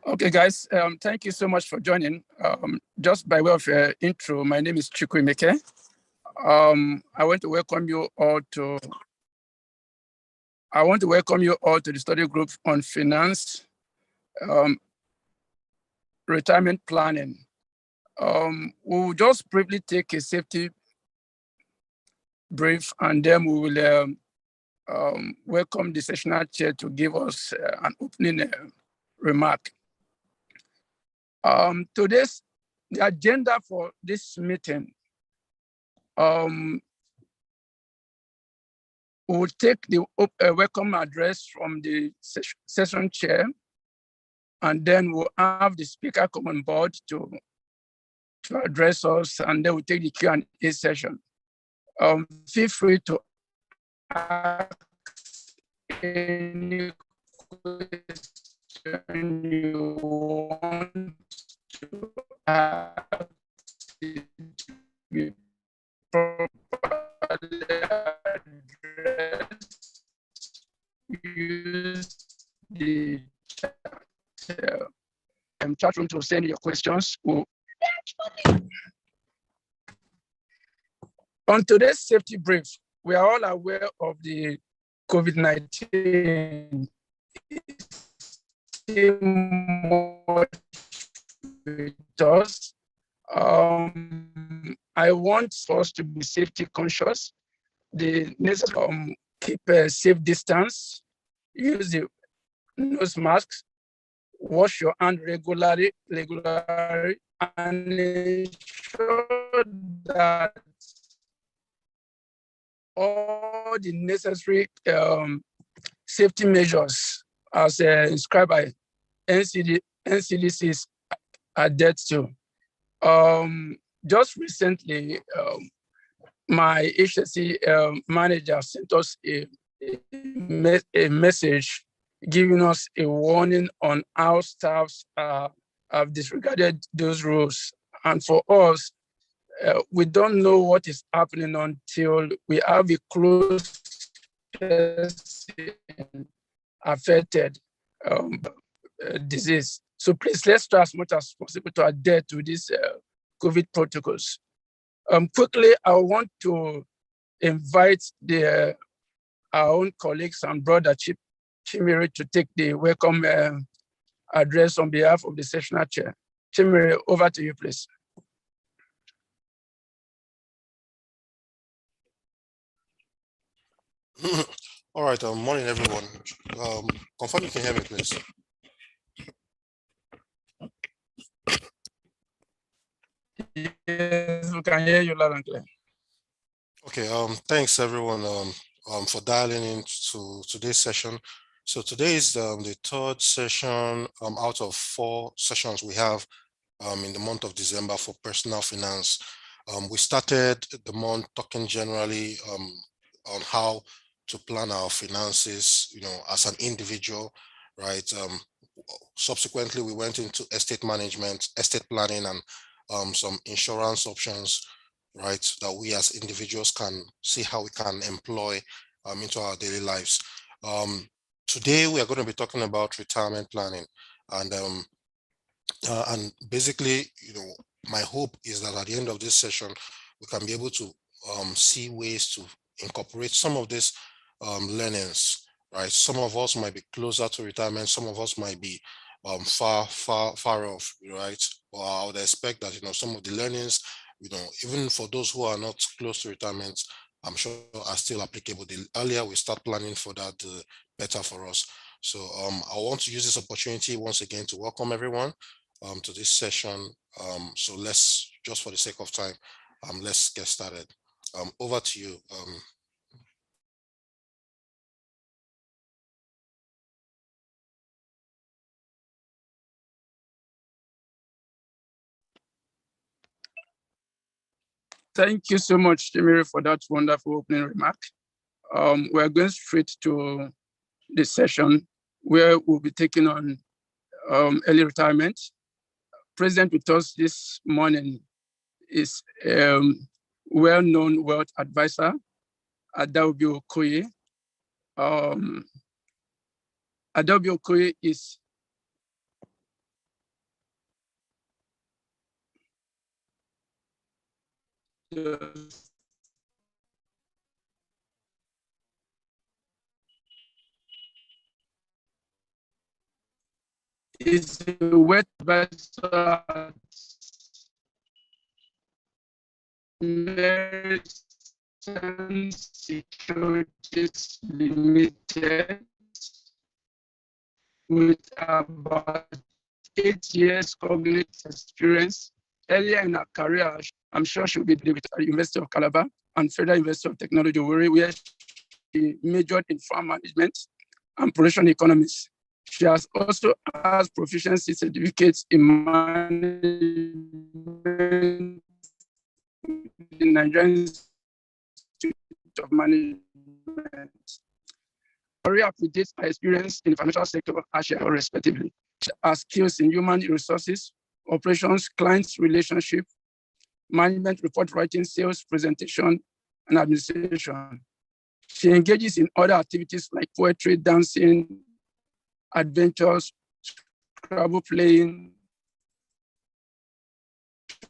Okay, guys, thank you so much for joining. Just by way of intro, my name is Chukwuemeke. I want to welcome you all to the study group on finance, retirement planning. We'll just briefly take a safety brief, and then we will welcome the sessional chair to give us an opening remark. The agenda for this meeting, we'll take the welcome address from the session chair, and then we'll have the speaker come on board to address us, and then we'll take the Q&A session. Feel free to ask any question you want to ask to be properly addressed. Use the chat room to send your questions. On today's safety brief, we are all aware of the COVID-19 with us. I want us to be safety conscious. The necessary keep a safe distance, use the nose masks, wash your hand regularly, and ensure that all the necessary safety measures as inscribed by NCDCs are adhered to. Just recently, my HSC manager sent us a message giving us a warning on how staffs have disregarded those rules. And for us, we don't know what is happening until we have a close person affected disease. So please, let's try as much as possible to adhere to these COVID protocols. Quickly, I want to invite our own colleagues and brother Chimere to take the welcome address on behalf of the sessional chair. Chimere, over to you, please. All right, morning everyone. Confirm you can hear me, please. Yes, we can hear you loud and clear. Okay, thanks everyone for dialing in to today's session. So today is the third session out of 4 sessions we have in the month of December for personal finance. We started the month talking generally on how to plan our finances, as an individual, right? Subsequently, we went into estate management, estate planning, and some insurance options, right, that we as individuals can see how we can employ into our daily lives. Today, we are going to be talking about retirement planning, and basically, my hope is that at the end of this session, we can be able to see ways to incorporate some of these learnings, right? Some of us might be closer to retirement, some of us might be far off, right? But I would expect that some of the learnings, even for those who are not close to retirement, I'm sure are still applicable. The earlier we start planning for that, the better for us. So I want to use this opportunity once again to welcome everyone to this session. So let's, just for the sake of time, let's get started. Over to you. Thank you so much, Chimere, for that wonderful opening remark. We're going straight to the session where we'll be taking on early retirement. Present with us this morning is well-known wealth advisor, Adaobi Okoye. Adaobi Okoye is is a wet advisor at American Securities Limited with about 8 years cognitive experience. Earlier in her career, I'm sure she'll be with the University of Calabar and Federal University of Technology, where she majored in farm management and production economics. She has also has proficiency certificates in management in Nigerian Institute of Management. Career predates her experience in the financial sector as she respectively. She has skills in human resources, operations, clients relationship, management, report writing, sales, presentation, and administration. She engages in other activities like poetry, dancing, adventures, Scrabble playing,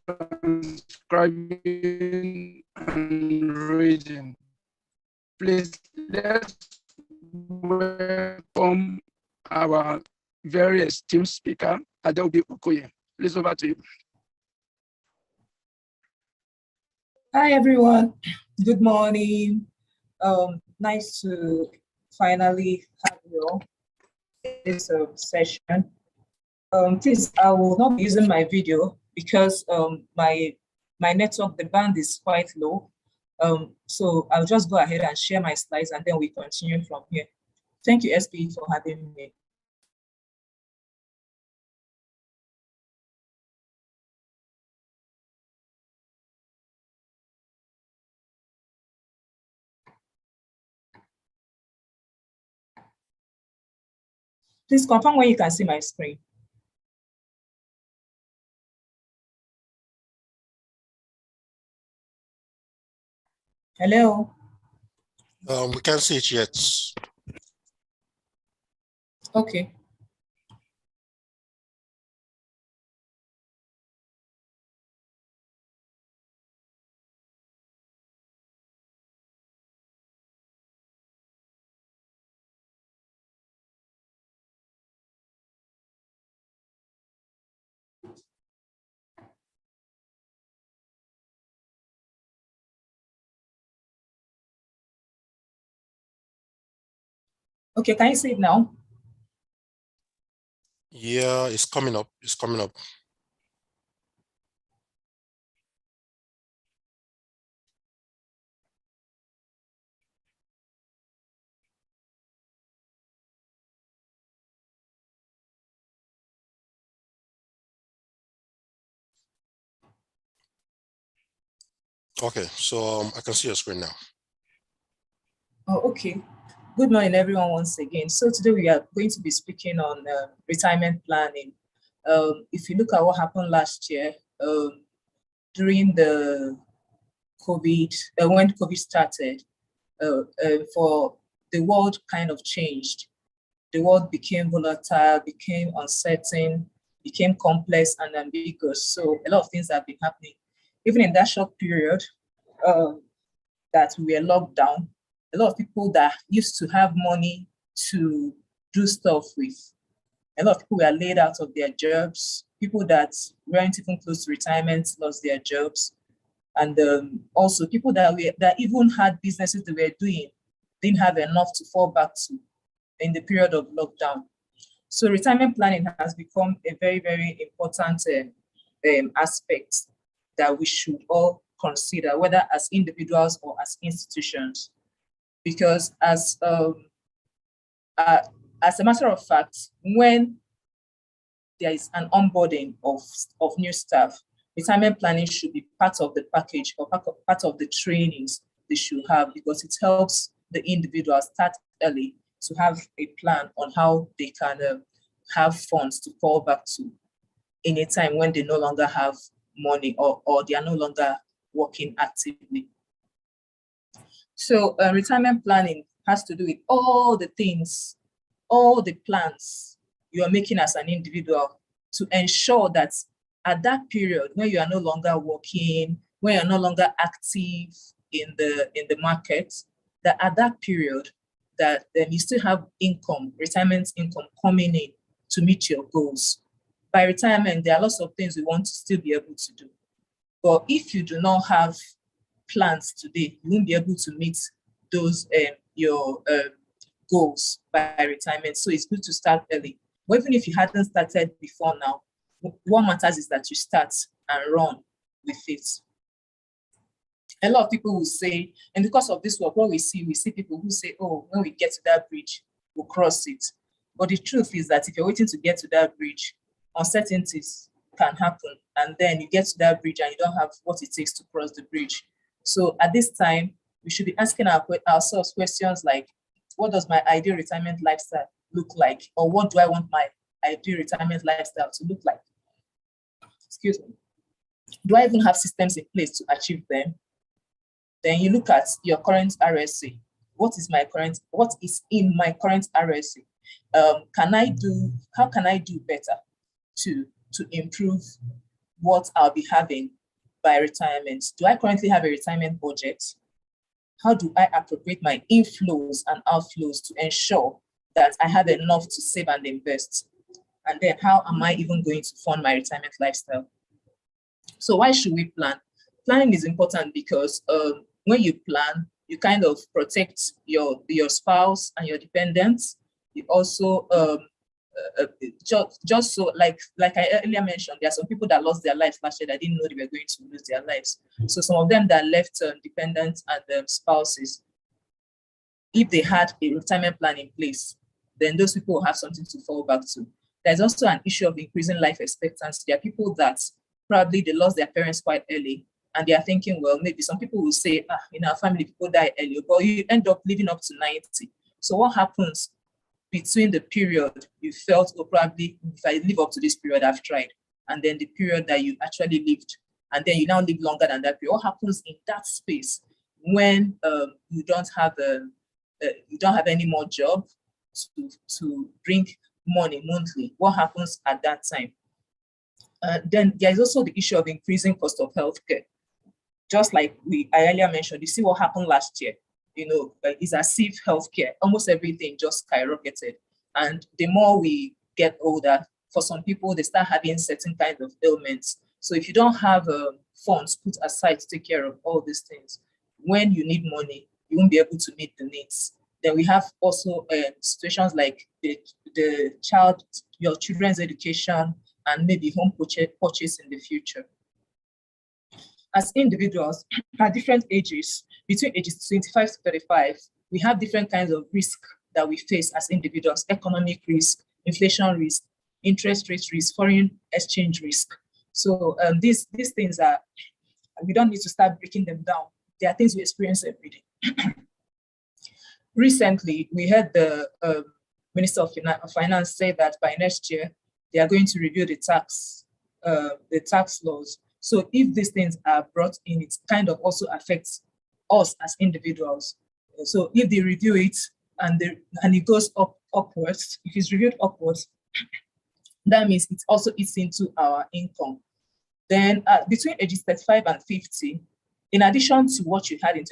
transcribing, and reading. Please let's welcome our very esteemed speaker, Adobe Okoye. Please, over to you. Hi, everyone. Good morning. Nice to finally have you all in this session. Please, I will not be using my video because my network, the band is quite low. So I'll just go ahead and share my slides and then we continue from here. Thank you, SP, for having me. Please confirm when you can see my screen. Hello? We can't see it yet. Okay. Okay, can you see it now? Yeah, it's coming up. It's coming up. Okay, so I can see your screen now. Oh, okay. Good morning, everyone, once again. So today we are going to be speaking on retirement planning. If you look at what happened last year, during the COVID, when COVID started, for the world kind of changed. The world became volatile, became uncertain, became complex and ambiguous. So a lot of things have been happening. Even in that short period that we were locked down, a lot of people that used to have money to do stuff with, a lot of people were laid out of their jobs. People that weren't even close to retirement lost their jobs. And also people that even had businesses they were doing didn't have enough to fall back to in the period of lockdown. So retirement planning has become a very, very important aspect that we should all consider, whether as individuals or as institutions. Because as a matter of fact, when there is an onboarding of new staff, retirement planning should be part of the package or part of the trainings they should have, because it helps the individual start early to have a plan on how they can have funds to fall back to in a time when they no longer have money or they are no longer working actively. So retirement planning has to do with all the things, all the plans you are making as an individual to ensure that at that period when you are no longer working, when you're no longer active in the market, that at that period, that you still have income, retirement income coming in to meet your goals. By retirement, there are lots of things we want to still be able to do. But if you do not have plans today, you won't be able to meet those your goals by retirement. So it's good to start early. But even if you hadn't started before now, what matters is that you start and run with it. A lot of people will say, and because of this work, what we see people who say, oh, when we get to that bridge, we'll cross it. But the truth is that if you're waiting to get to that bridge, uncertainties can happen. And then you get to that bridge and you don't have what it takes to cross the bridge. So at this time, we should be asking ourselves questions like, what does my ideal retirement lifestyle look like? Or what do I want my ideal retirement lifestyle to look like? Excuse me. Do I even have systems in place to achieve them? Then you look at your current RSA. What is in my current RSA? How can I do better to improve what I'll be having by retirement? Do I currently have a retirement budget? How do I appropriate my inflows and outflows to ensure that I have enough to save and invest? And then how am I even going to fund my retirement lifestyle? So why should we plan? Planning is important because when you plan, you kind of protect your spouse and your dependents. You also just so like I earlier mentioned, there are some people that lost their lives last year that didn't know they were going to lose their lives. So some of them that left dependents and spouses, if they had a retirement plan in place, then those people will have something to fall back to. There's also an issue of increasing life expectancy. There are people that probably they lost their parents quite early, and they are thinking, well, maybe some people will say, in our family, people die early, but you end up living up to 90. So what happens between the period you felt, oh, probably if I live up to this period, I've tried, and then the period that you actually lived, and then you now live longer than that period? What happens in that space when you don't have any more job to bring money monthly? What happens at that time? Then there is also the issue of increasing cost of healthcare. Just like I earlier mentioned, you see what happened last year. It's as if healthcare, almost everything just skyrocketed. And the more we get older, for some people, they start having certain kinds of ailments. So if you don't have funds put aside to take care of all these things, when you need money, you won't be able to meet the needs. Then we have also situations like your children's education, and maybe home purchase in the future. As individuals, at different ages, between ages 25 to 35, we have different kinds of risk that we face as individuals: economic risk, inflation risk, interest rate risk, foreign exchange risk. So these things we don't need to start breaking them down. They are things we experience every day. Recently, we heard the Minister of Finance say that by next year, they are going to review the tax laws. So if these things are brought in, it kind of also affects us as individuals. So if they review it and it goes upwards, if it's reviewed upwards, that means it also eats into our income. Then between ages 35 and 50, in addition to what you had in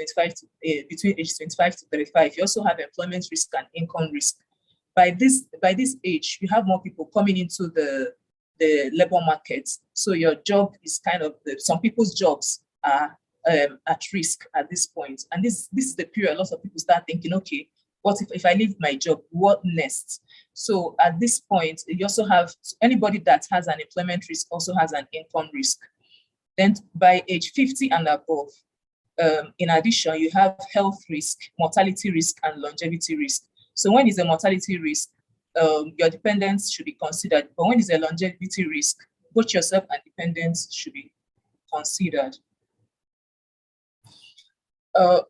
between ages 25 to 35, you also have employment risk and income risk. By this age, you have more people coming into the labor market. So your job is kind of, some people's jobs are at risk at this point. And this is the period lots of people start thinking, okay, what if I leave my job, what next? So at this point, you also have anybody that has an employment risk also has an income risk. Then by age 50 and above, in addition, you have health risk, mortality risk, and longevity risk. So when it's a mortality risk, your dependents should be considered. But when it's a longevity risk, both yourself and dependents should be considered.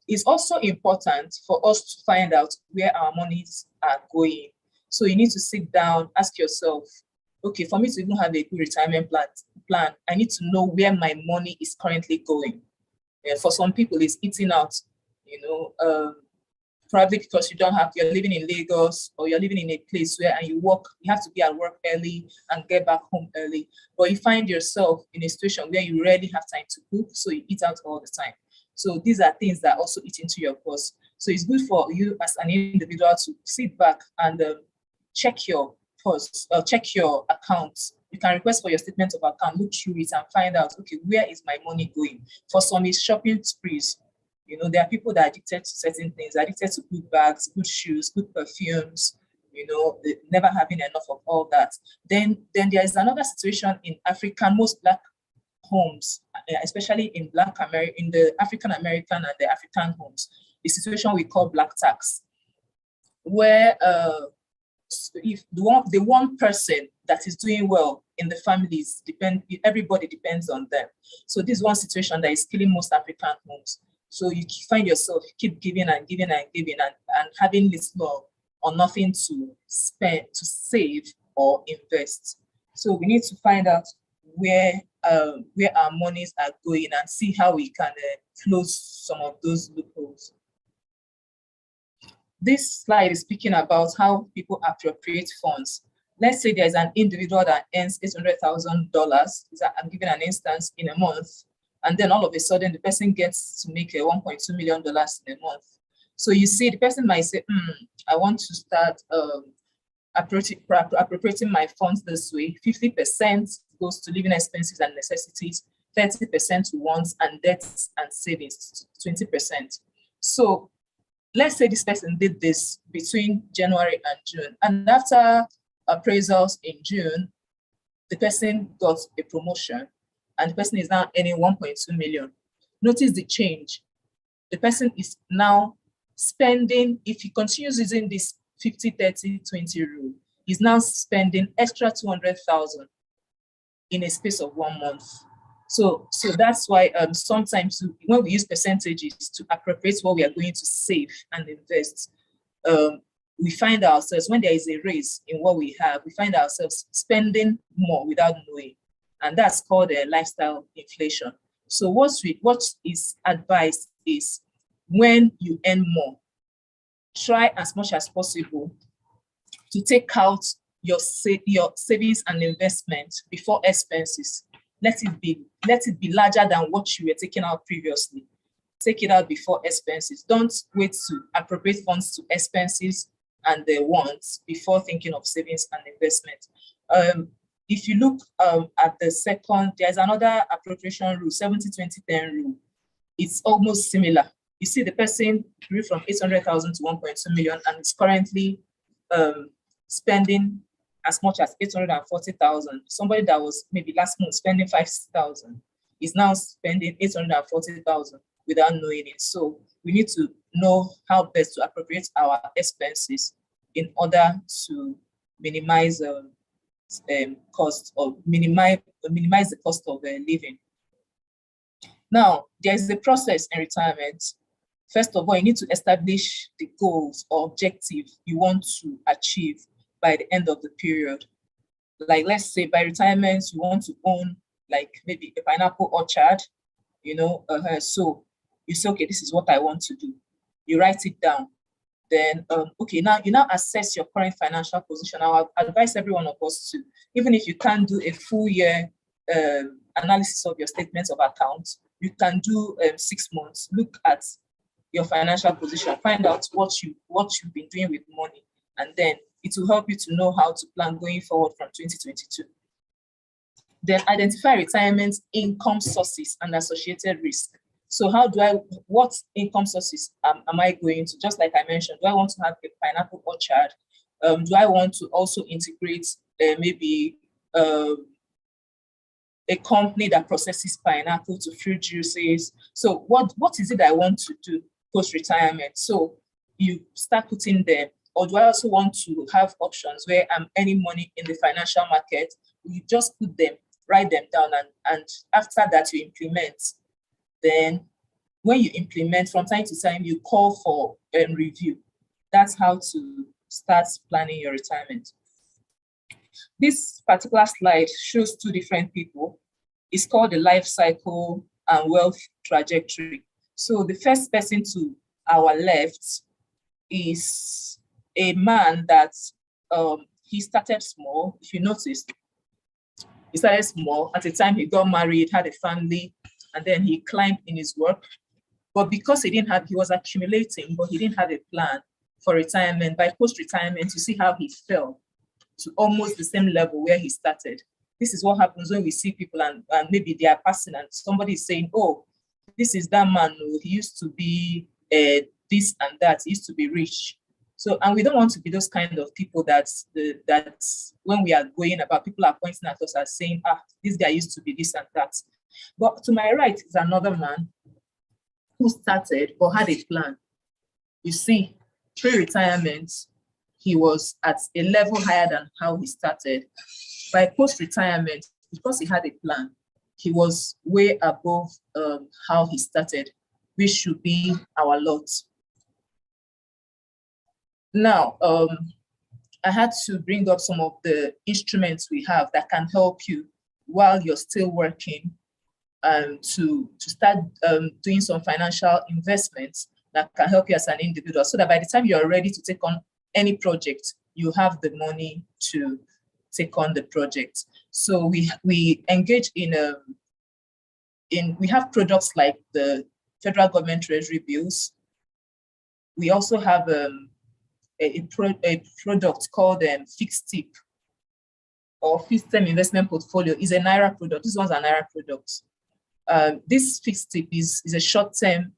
It's also important for us to find out where our monies are going. So you need to sit down, ask yourself, okay, for me to even have a good retirement plan, I need to know where my money is currently going. For some people, it's eating out, probably because you're living in Lagos, or you're living in a place where and you have to be at work early and get back home early. But you find yourself in a situation where you rarely have time to cook, so you eat out all the time. So these are things that also eat into your purse. So it's good for you as an individual to sit back and check your purse, check your accounts. You can request for your statement of account, look through it and find out, okay, where is my money going? For some, it's shopping sprees. You know, there are people that are addicted to certain things, addicted to good bags, good shoes, good perfumes, you know, never having enough of all that. Then there is another situation in African, most Black homes, especially in in the African American and the African homes, the situation we call Black tax, where if the one person that is doing well in the families everybody depends on them. So this is one situation that is killing most African homes. So you find yourself keep giving and giving and giving and having little or nothing to spend, to save or invest. So we need to find out where our monies are going and see how we can close some of those loopholes. This slide is speaking about how people appropriate funds. Let's say there's an individual that earns $800,000. I'm giving an instance in a month. And then all of a sudden, the person gets to make $1.2 million in a month. So you see, the person might say, I want to start appropriating my funds this way. 50% goes to living expenses and necessities, 30% to wants and debts and savings, 20%. So let's say this person did this between January and June. And after appraisals in June, the person got a promotion and the person is now earning 1.2 million. Notice the change. The person is now spending, if he continues using this 50-30-20 rule, he's now spending extra 200,000 in a space of 1 month. So that's why sometimes when we use percentages to appropriate what we are going to save and invest, we find ourselves, when there is a raise in what we have, we find ourselves spending more without knowing. And that's called a lifestyle inflation. So what is advised is when you earn more, try as much as possible to take out your savings and investment before expenses. Let it be larger than what you were taking out previously. Take it out before expenses. Don't wait to appropriate funds to expenses and the wants before thinking of savings and investment. If you look at the second, there's another appropriation rule, 70-20-10 rule. It's almost similar. You see the person grew from 800,000 to 1.2 million and is currently spending as much as 840,000. Somebody that was maybe last month spending 5,000 is now spending 840,000 without knowing it. So we need to know how best to appropriate our expenses in order to minimize cost or minimize the cost of living. Now, there is a process in retirement. First of all, you need to establish the goals or objective you want to achieve by the end of the period. Like, let's say by retirement, you want to own like maybe a pineapple orchard, you know, so you say, okay, this is what I want to do. You write it down. Then, okay, now you assess your current financial position. I would advise every one of us to, even if you can't do a full year analysis of your statements of accounts, you can do 6 months. Look at your financial position, find out what you've been doing with money, and then it will help you to know how to plan going forward from 2022. Then identify retirement income sources and associated risk. So what income sources am I going to? Just like I mentioned, do I want to have a pineapple orchard? Do I want to also integrate maybe a company that processes pineapple to fruit juices? So what is it I want to do post-retirement? So you start putting them. Or do I also want to have options where I'm earning money in the financial market? You just put them, write them down, and after that you implement. Then when you implement, from time to time, you call for a review. That's how to start planning your retirement. This particular slide shows 2 different people. It's called the life cycle and wealth trajectory. So the first person to our left is a man that he started small. If you notice, he started small. At the time he got married, had a family, and then he climbed in his work. But because he was accumulating, but he didn't have a plan for retirement. By post-retirement, you see how he fell to almost the same level where he started. This is what happens when we see people and maybe they are passing and somebody is saying, oh, this is that man who he used to be this and that, he used to be rich. So, and we don't want to be those kind of people that when we are going about, people are pointing at us as saying, this guy used to be this and that. But to my right is another man who started but had a plan. You see, pre-retirement, he was at a level higher than how he started. By post-retirement, because he had a plan, he was way above how he started, which should be our lot. Now, I had to bring up some of the instruments we have that can help you while you're still working to start doing some financial investments that can help you as an individual, so that by the time you're ready to take on any project, you have the money to take on the project. So we engage in we have products like the federal government treasury bills. We also have a product called fixed tip or fixed term investment portfolio. Is a Naira product. This one's a Naira product. This fixed tip is a short-term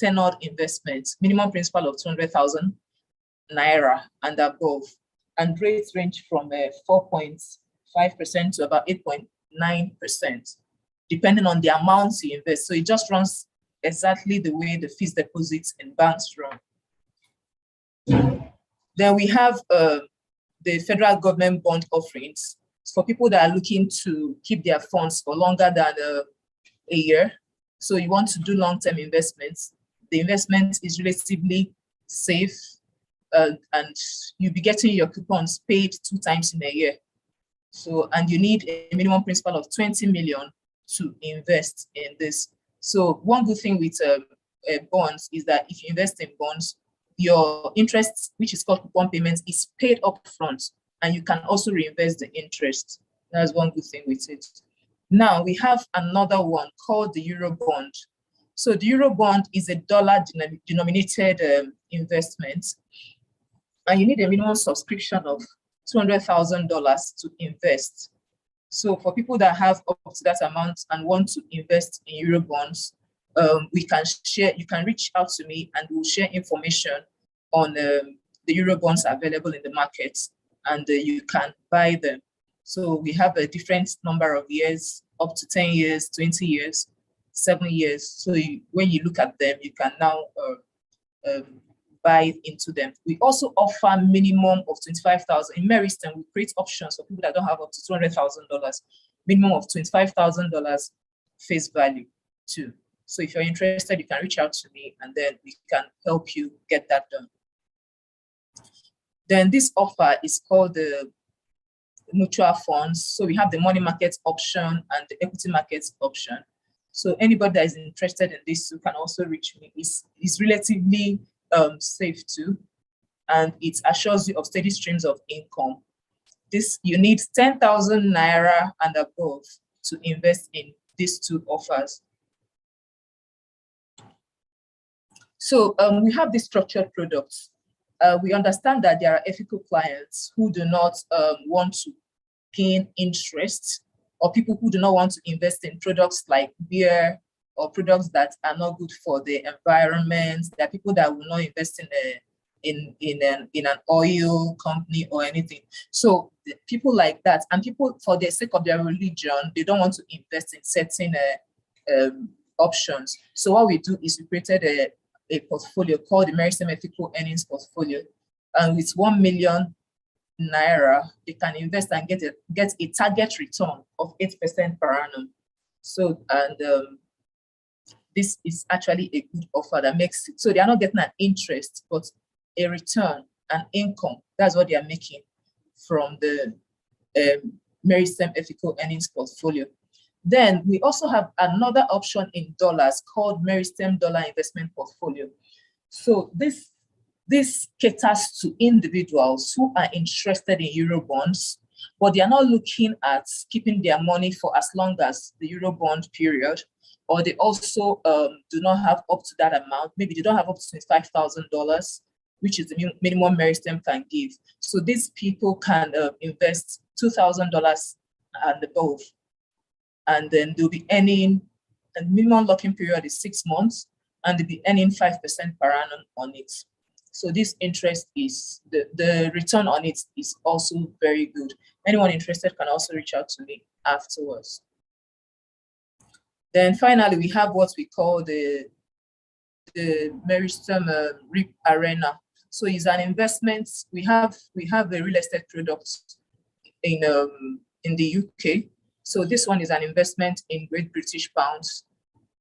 tenured investment, minimum principal of 200,000 Naira and above, and rates range from 4.5% to about 8.9%, depending on the amounts you invest. So it just runs exactly the way the fixed deposits in banks run. Then we have the federal government bond offerings for people that are looking to keep their funds for longer than a year. So you want to do long-term investments. The investment is relatively safe, and you'll be getting your coupons paid 2 times in a year. So, and you need a minimum principal of 20 million to invest in this. So one good thing with bonds is that if you invest in bonds, your interest, which is called coupon payments, is paid up front, and you can also reinvest the interest. That's one good thing with it. Now we have another one called the Euro bond. So the Euro bond is a dollar denominated investment, and you need a minimum subscription of $200,000 to invest. So for people that have up to that amount and want to invest in Euro bonds, we can share. You can reach out to me, and we'll share information on the Euro bonds available in the market, and you can buy them. So we have a different number of years, up to 10 years, 20 years, 7 years. So when you look at them, you can now buy into them. We also offer minimum of 25,000. In Meristem, we create options for people that don't have up to $200,000, minimum of $25,000 face value too. So if you're interested, you can reach out to me, and then we can help you get that done. Then this offer is called the mutual funds. So we have the money market option and the equity markets option. So anybody that is interested in this, you can also reach me. It's relatively safe too, and it assures you of steady streams of income. This, you need 10,000 Naira and above to invest in these 2 offers. So we have these structured products. We understand that there are ethical clients who do not want to gain interest, or people who do not want to invest in products like beer or products that are not good for the environment. There are people that will not invest in an oil company or anything. So people like that, and people for the sake of their religion, they don't want to invest in certain options. So what we do is we created a portfolio called the Meristem Ethical Earnings Portfolio, and with 1 million Naira, they can invest and get a target return of 8% per annum. So, and this is actually a good offer that makes it, so they are not getting an interest, but a return, an income. That's what they are making from the Meristem Ethical Earnings Portfolio. Then we also have another option in dollars called Meristem Dollar Investment Portfolio. So this this caters to individuals who are interested in Eurobonds, but they are not looking at keeping their money for as long as the Eurobond period, or they also do not have up to that amount. Maybe they don't have up to $25,000, which is the minimum Meristem can give. So these people can invest $2,000 and above, and then they'll be earning, the minimum locking period is 6 months, and they'll be earning 5% per annum on it. So this interest is, the return on it is also very good. Anyone interested can also reach out to me afterwards. Then finally, we have what we call the Meristem REIT Arena. So it's an investment. We have a real estate product in the UK. So this one is an investment in Great British pounds,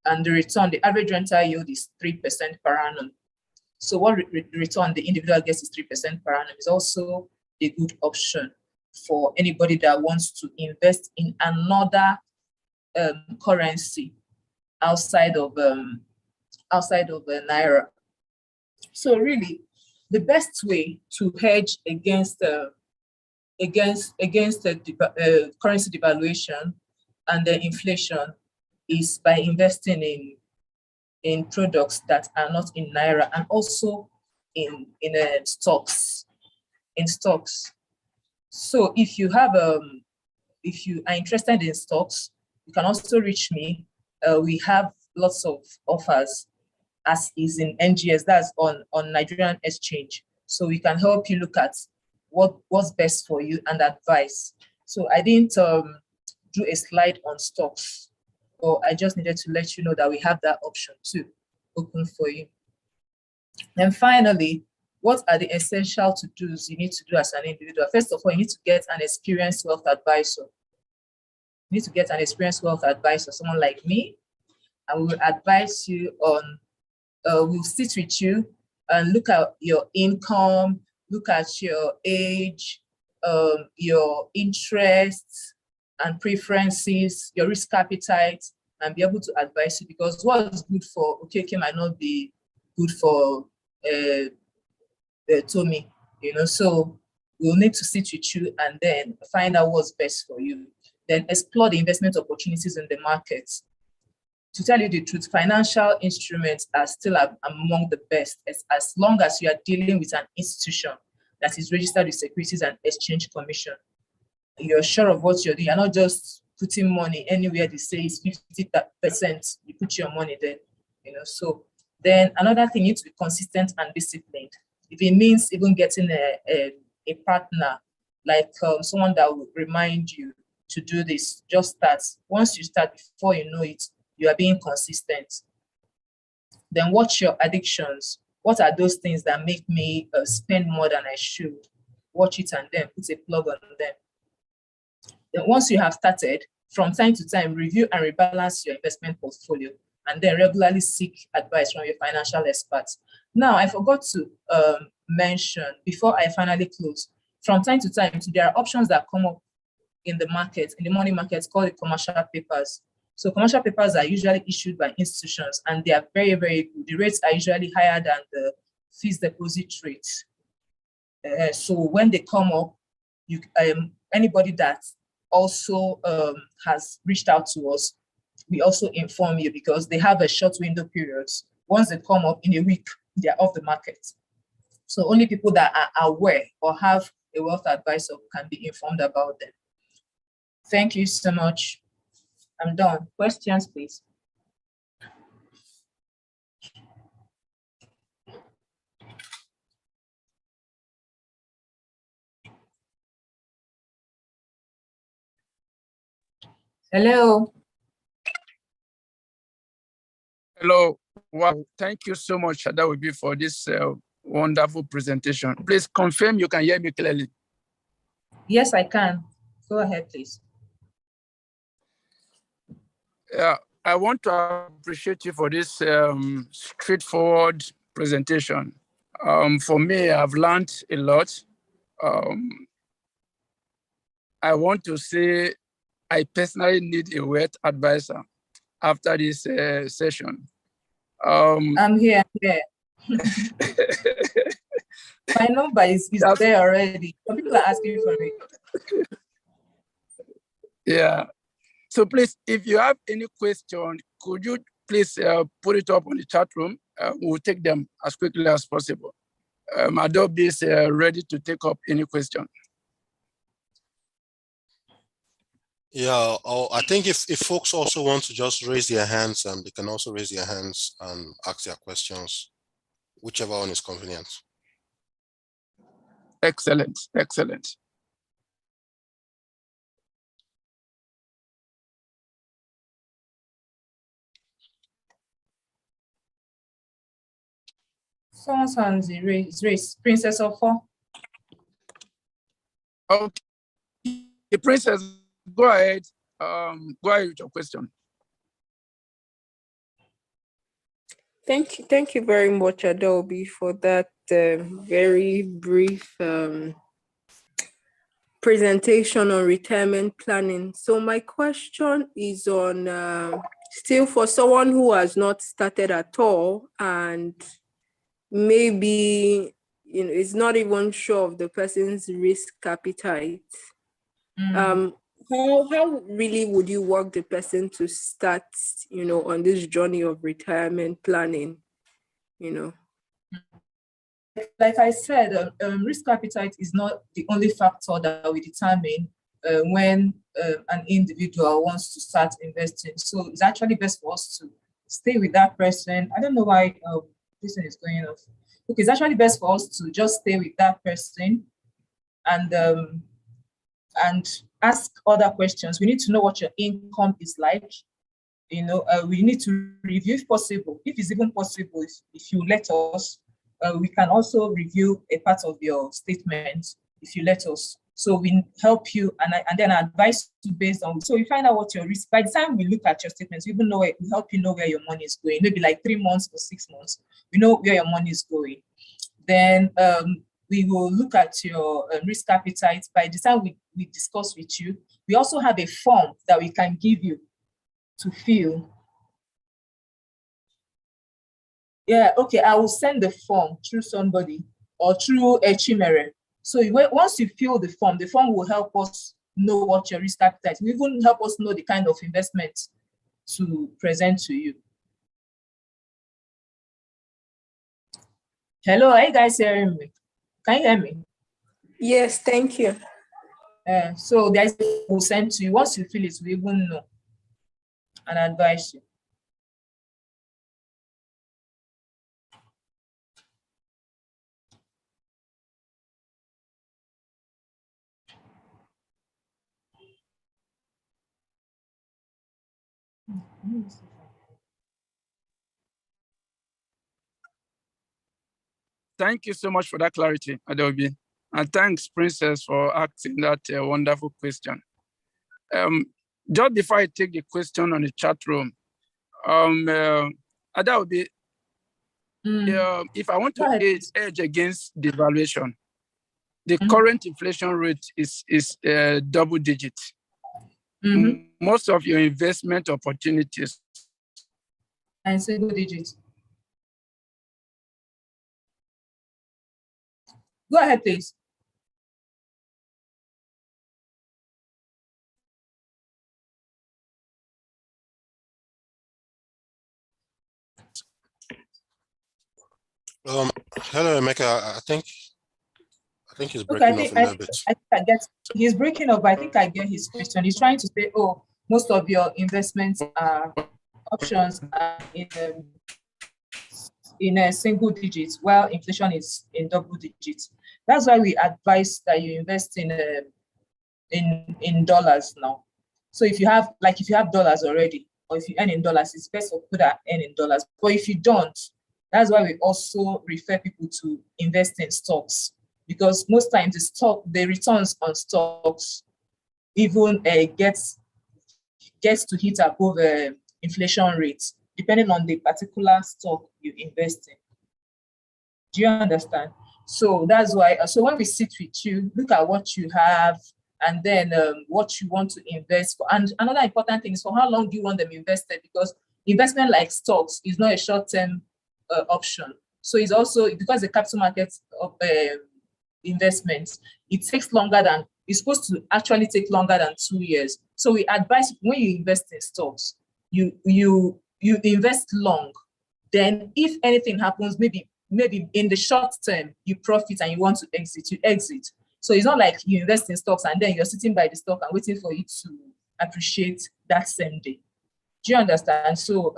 and the return, the average rental yield is 3% per annum. So what return the individual gets is 3% per annum. Is also a good option for anybody that wants to invest in another currency outside of Naira. So really, the best way to hedge against currency devaluation and the inflation is by investing in products that are not in Naira, and also in stocks. So if you are interested in stocks, you can also reach me. We have lots of offers, as is in NGS, that's on Nigerian exchange. So we can help you look at what's best for you and advice. So I didn't do a slide on stocks, or I just needed to let you know that we have that option too open for you. And finally, what are the essential to-dos you need to do as an individual? First of all, you need to get an experienced wealth advisor. You need to get an experienced wealth advisor, someone like me, and we will advise you on, we'll sit with you and look at your income, look at your age, your interests and preferences, your risk appetite, and be able to advise you, because what's good for Okeke might not be good for Tommy, so we'll need to sit with you and then find out what's best for you. Then explore the investment opportunities in the market. To tell you the truth, financial instruments are still among the best, as long as you are dealing with an institution that is registered with Securities and Exchange Commission. You're sure of what you're doing. You're not just putting money anywhere they say it's 50%, you put your money there, So then another thing, you need to be consistent and disciplined. If it means even getting a partner, like someone that will remind you to do this, just start. Once you start, before you know it, you are being consistent. Then watch your addictions. What are those things that make me spend more than I should? Watch it and then put a plug on them. Then once you have started, from time to time, review and rebalance your investment portfolio, and then regularly seek advice from your financial experts. Now, I forgot to mention, before I finally close, from time to time, there are options that come up in the market, in the money markets, called the commercial papers. So commercial papers are usually issued by institutions, and they are very, very good. The rates are usually higher than the fixed deposit rates. So when they come up, anybody that also has reached out to us, we also inform you, because they have a short window periods. Once they come up in a week, they're off the market. So only people that are aware or have a wealth advisor can be informed about them. Thank you so much. I'm done. Questions, please. Hello. Hello. Wow. Thank you so much, Adaobi, for this wonderful presentation. Please confirm you can hear me clearly. Yes, I can. Go ahead, please. Yeah, I want to appreciate you for this straightforward presentation. For me, I've learned a lot. I want to say I personally need a wealth advisor after this session. I'm here. My number is there already. Some people are asking for it. Yeah. So please, if you have any question, could you please put it up on the chat room? We'll take them as quickly as possible. Adobe is ready to take up any question. Yeah, I think if folks also want to just raise their hands, they can also raise their hands and ask their questions, whichever one is convenient. Excellent, excellent. Someone's hand is raised. Princess of Four. Okay, the Princess, go ahead. Go ahead with your question. Thank you very much, Adobe, for that very brief presentation on retirement planning. So my question is on still for someone who has not started at all and maybe is not even sure of the person's risk appetite. How really would you work the person to start, on this journey of retirement planning, Like I said, risk appetite is not the only factor that we determine when an individual wants to start investing. So it's actually best for us to stay with that person. I don't know why this one is going off. Okay, it's actually best for us to just stay with that person and ask other questions. We need to know what your income is like. We need to review if possible, if it's even possible, if you let us, we can also review a part of your statement if you let us. So we help you and then advise you based on, so we find out what your risk, by the time we look at your statements, we even know, we help you know where your money is going, maybe like 3 months or 6 months, we know where your money is going. Then we will look at your risk appetite. By the time we discuss with you, we also have a form that we can give you to fill. Yeah, okay, I will send the form through somebody or through a Chimere. So once you fill the form will help us know what your risk appetite is. It will even help us know the kind of investment to present to you. Hello, are you guys hearing me? Can you hear me? Yes, thank you. So there's a will send to you. Once you fill it, we even know and advise you. Thank you so much for that clarity, Adobe. And thanks, Princess, for asking that wonderful question. Just before I take the question on the chat room, Adobe, if I want to hedge against devaluation, the current inflation rate is double digit. Most of your investment opportunities and single digit. Go ahead, please. Hello, Emeka. I think he's breaking off a little bit. I get he's breaking up, but I think I get his question. He's trying to say, oh, most of your investments are options are in a single digit, while inflation is in double digits. That's why we advise that you invest in dollars now. So if you have dollars already, or if you earn in dollars, it's best for people that earn in dollars. But if you don't, that's why we also refer people to invest in stocks, because most times the returns on stocks even gets to hit above inflation rates, depending on the particular stock you invest in. Do you understand? So that's why, so when we sit with you, look at what you have, and then what you want to invest for. And another important thing is, for how long do you want them invested? Because investment like stocks is not a short-term option. So it's also, because the capital market of investments, it takes longer than, it's supposed to actually take longer than 2 years. So we advise, when you invest in stocks, you invest long. Then if anything happens, maybe in the short term, you profit and you want to exit, you exit. So it's not like you invest in stocks and then you're sitting by the stock and waiting for it to appreciate that same day. Do you understand? So,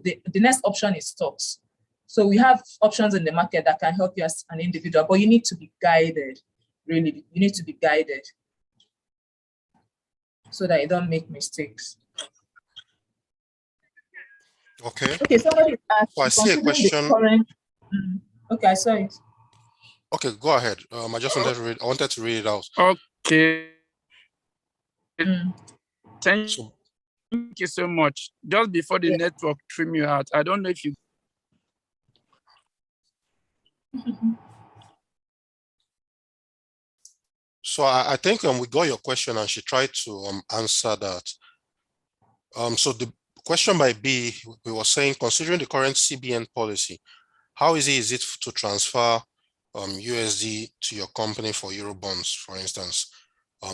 the next option is stocks. So we have options in the market that can help you as an individual, but you need to be guided, really. You need to be guided so that you don't make mistakes. Okay. Okay, somebody asked, I see a question. Okay, I saw it. Okay, go ahead. I just wanted to read. I wanted to read it out. Okay. Thank you so much. Just before the network trim you out, I don't know if you. So I think we got your question and she tried to answer that. So the question by B, we were saying, considering the current CBN policy, how easy is it to transfer USD to your company for Euro bonds, for instance?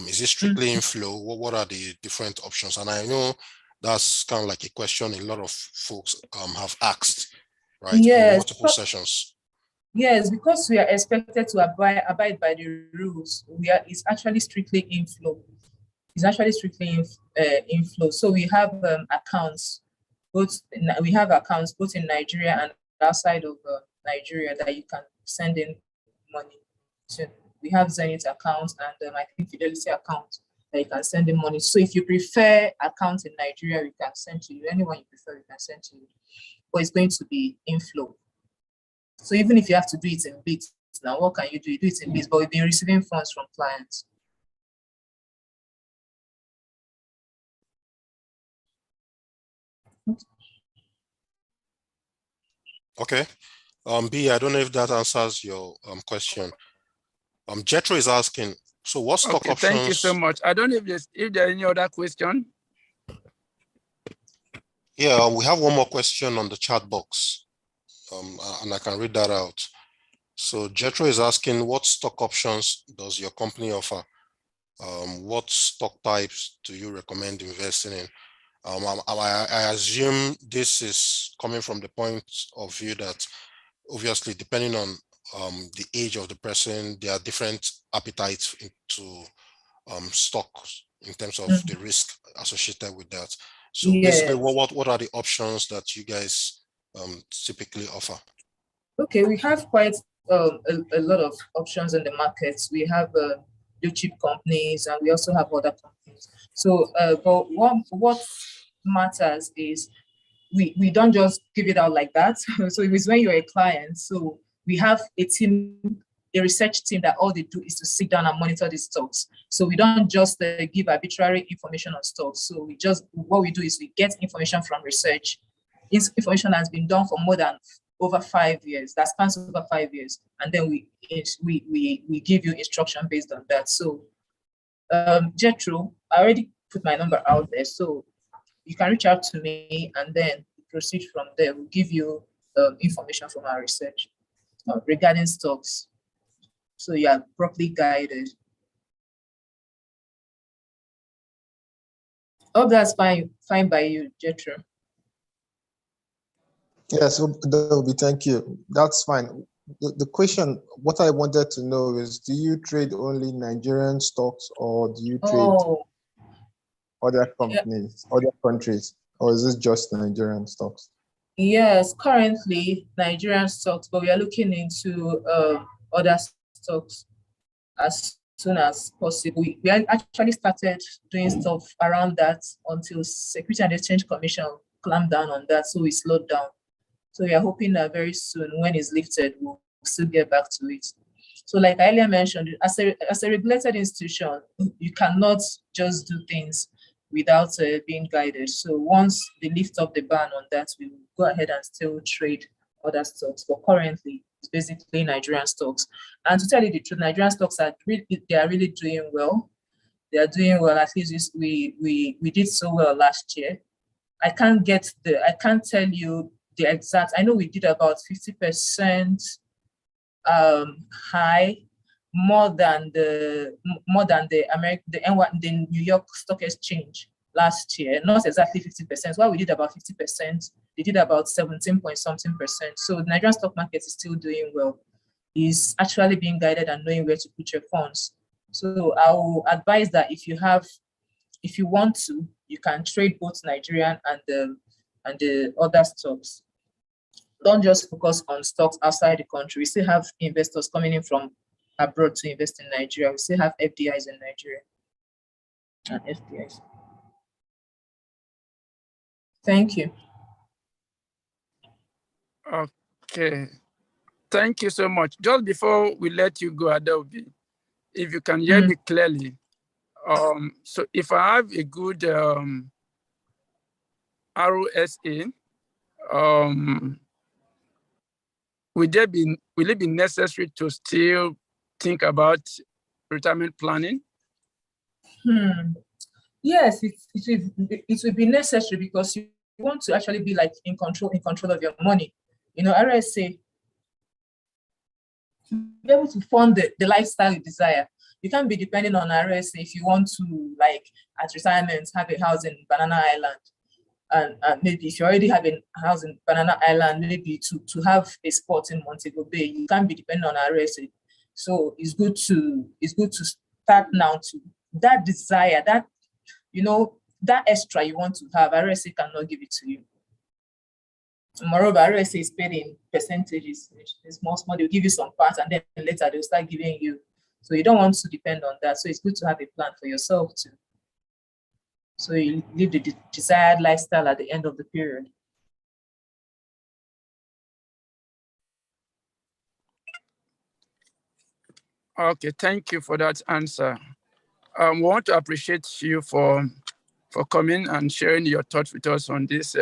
Is it strictly inflow? What are the different options? And I know that's kind of like a question a lot of folks have asked, right? Yes. In multiple sessions. Yes, because we are expected to abide by the rules. It's actually strictly inflow. It's actually strictly inflow. So we have accounts, we have accounts both in Nigeria and outside of Nigeria that you can send in money to. We have Zenith accounts and I think Fidelity accounts that you can send in money. So if you prefer accounts in Nigeria, we can send to you. Anyone you prefer, we can send to you. But it's going to be inflow. So even if you have to do it in bits, now what can you do? You do it in bits, but we've been receiving funds from clients. Okay. B, I don't know if that answers your question. Jetro is asking, so what stock options? Thank you so much. I don't know if there's any other question. Yeah, we have one more question on the chat box, and I can read that out. So Jetro is asking, what stock options does your company offer? What stock types do you recommend investing in? I assume this is coming from the point of view that obviously depending on the age of the person, there are different appetites into stocks in terms of the risk associated with that. So basically, what are the options that you guys typically offer? Okay, we have quite a lot of options in the markets. We have blue chip companies and we also have other companies. So, but what matters is we don't just give it out like that. So it is when you're a client. So we have a team, a research team that all they do is to sit down and monitor the stocks. So we don't just give arbitrary information on stocks. So what we do is we get information from research. This information has been done for more than over 5 years. That spans over 5 years, and then we give you instruction based on that. So, Jetro, I already put my number out there, so you can reach out to me, and then proceed from there. We'll give you information from our research regarding stocks, so you are properly guided. Hope that's fine by you, Jetro. Yes, thank you. That's fine. The question, what I wanted to know is, do you trade only Nigerian stocks or do you trade other companies, other countries, or is this just Nigerian stocks? Yes, currently Nigerian stocks, but we are looking into other stocks as soon as possible. We actually started doing stuff around that until Security and Exchange Commission clamped down on that, so we slowed down. So we are hoping that very soon, when it's lifted, we'll still get back to it. So like I earlier mentioned, as a regulated institution, you cannot just do things without being guided. So once they lift up the ban on that, we will go ahead and still trade other stocks. But currently, it's basically Nigerian stocks. And to tell you the truth, Nigerian stocks are really doing well. They are doing well. At least we did so well last year. I can't tell you the exact. I know we did about 50% high, more than the New York Stock Exchange last year. Not exactly 50%. While we did about 50%, they did about 17 point something percent. So the Nigerian stock market is still doing well. Is actually being guided and knowing where to put your funds. So I will advise that if you want to, you can trade both Nigerian and the other stocks. Don't just focus on stocks outside the country. We still have investors coming in from abroad to invest in Nigeria. We still have FDIs in Nigeria and FDIs. Thank you. Okay. Thank you so much. Just before we let you go, Adobe, if you can hear me clearly. So if I have a good ROSA, will it be necessary to still think about retirement planning? Yes, it will be necessary because you want to actually be like in control of your money. You know, RSA, be able to fund the lifestyle you desire. You can't be depending on RSA if you want to, like, at retirement, have a house in Banana Island. And maybe if you already have a house in Banana Island, maybe to have a spot in Montego Bay, you can't be dependent on RSA. So it's good to start now to that desire, that, you know, that extra you want to have, RSA cannot give it to you. Moreover, RSA is paid in percentages. It's small, they'll give you some parts and then later they'll start giving you. So you don't want to depend on that. So it's good to have a plan for yourself too. So you live the desired lifestyle at the end of the period. Okay, thank you for that answer. We want to appreciate you for coming and sharing your thoughts with us on this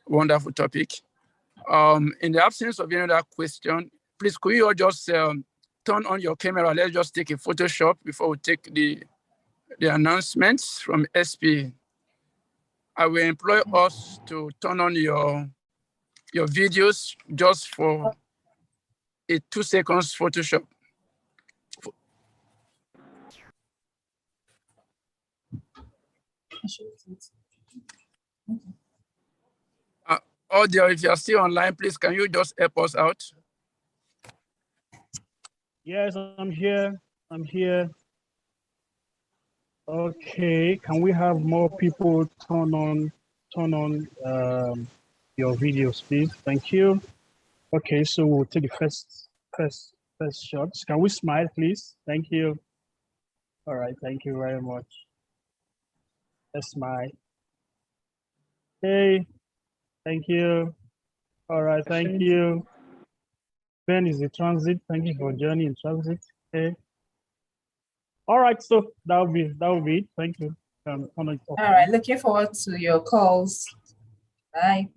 wonderful topic. In the absence of any other question, please could you all just turn on your camera? Let's just take a Photoshop before we take the announcements from SP. I will employ us to turn on your videos just for a 2 seconds Photoshop. Audio, if you are still online, please can you just help us out? Yes, I'm here. Okay, can we have more people turn on your videos, please? Thank you. Okay, so we'll take the first shots. Can we smile, please? Thank you. All right, thank you very much. Let's smile. Hey, thank you. All right, thank you. Ben is in transit. Thank you for joining in transit. Okay. All right, so that will be it. Thank you. All right, looking forward to your calls. Bye.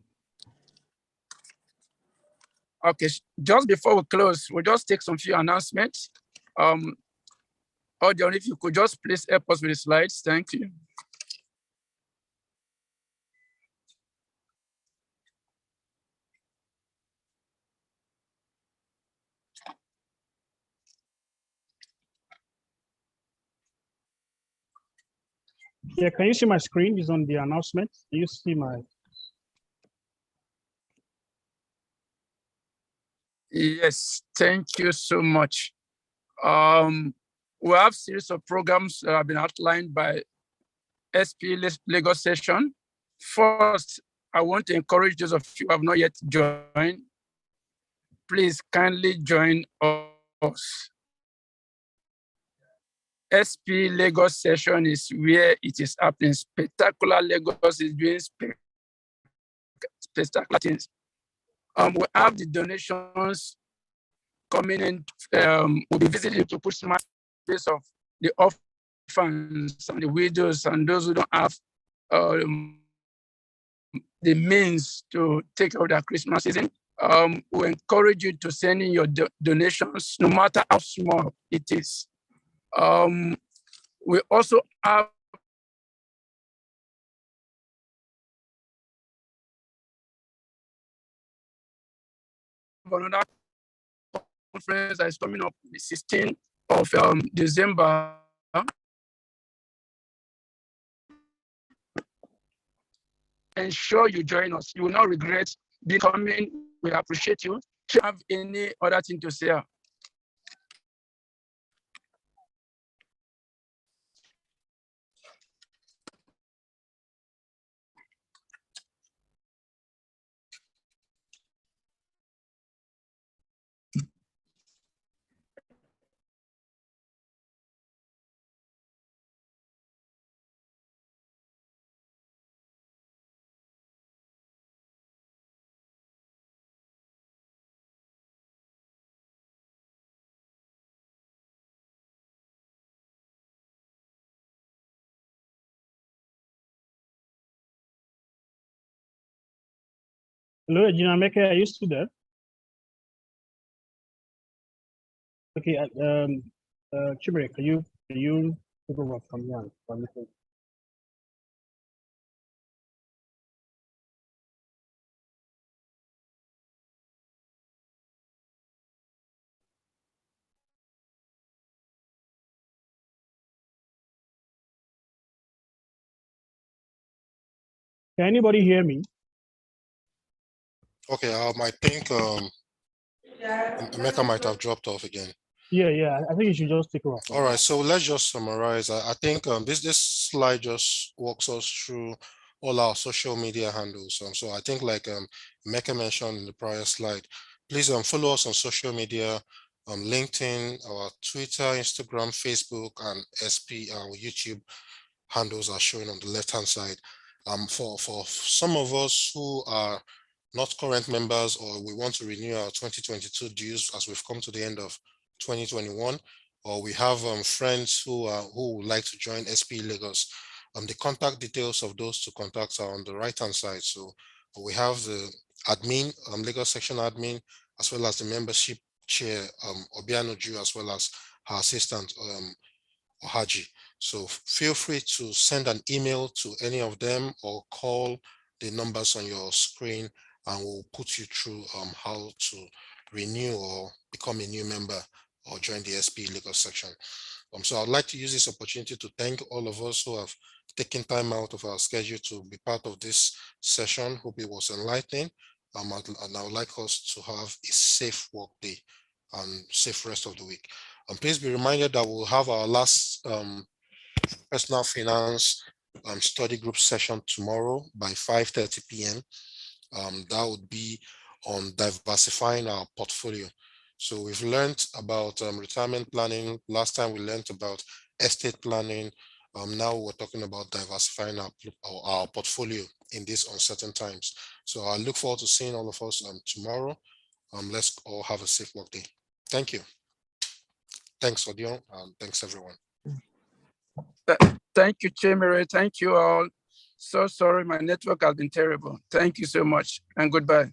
Okay, just before we close, we'll just take some few announcements. Audio, if you could just please help us with the slides. Thank you. Yeah, can you see my screen? It's on the announcement. Do you see my? Yes, thank you so much. We have series of programs that have been outlined by SP Lagos session. First, I want to encourage those of you who have not yet joined. Please kindly join us. SP Lagos session is where it is happening. Spectacular Lagos is doing spectacular things. We have the donations coming in. We'll be visiting to put smart face of the orphans and the widows and those who don't have the means to take out their Christmas season. We encourage you to send in your donations, no matter how small it is. We also have another conference that is coming up the 16th of December. Ensure you join us. You will not regret becoming. We appreciate you. Do you have any other thing to say? Hello, Jinameke, are you still there? Okay, Chibere, can you take over from here? Can anybody hear me? Okay, I think Emeka might have dropped off again. Yeah, I think you should just take over. All right, so let's just summarize. I think this slide just walks us through all our social media handles. So I think like Emeka mentioned in the prior slide, please follow us on social media, LinkedIn, our Twitter, Instagram, Facebook, and SP, our YouTube handles are showing on the left-hand side. For some of us who are not current members, or we want to renew our 2022 dues as we've come to the end of 2021, or we have friends who would like to join SP Lagos, the contact details of those to contact are on the right-hand side. So we have the admin, Lagos section admin, as well as the membership chair, Obianoju, as well as her assistant, Ohaji. So feel free to send an email to any of them or call the numbers on your screen, and we'll put you through how to renew or become a new member or join the SP Lagos section. So I'd like to use this opportunity to thank all of us who have taken time out of our schedule to be part of this session. Hope it was enlightening. And I would like us to have a safe work day and safe rest of the week. Please be reminded that we'll have our last personal finance study group session tomorrow by 5:30 p.m. That would be on diversifying our portfolio. So we've learned about retirement planning. Last time we learned about estate planning. Now we're talking about diversifying our portfolio in these uncertain times. So I look forward to seeing all of us tomorrow. Let's all have a safe work day. Thank you. Thanks, Odion, and thanks everyone. Thank you, Chimere. Thank you all. So sorry, my network has been terrible. Thank you so much, and goodbye.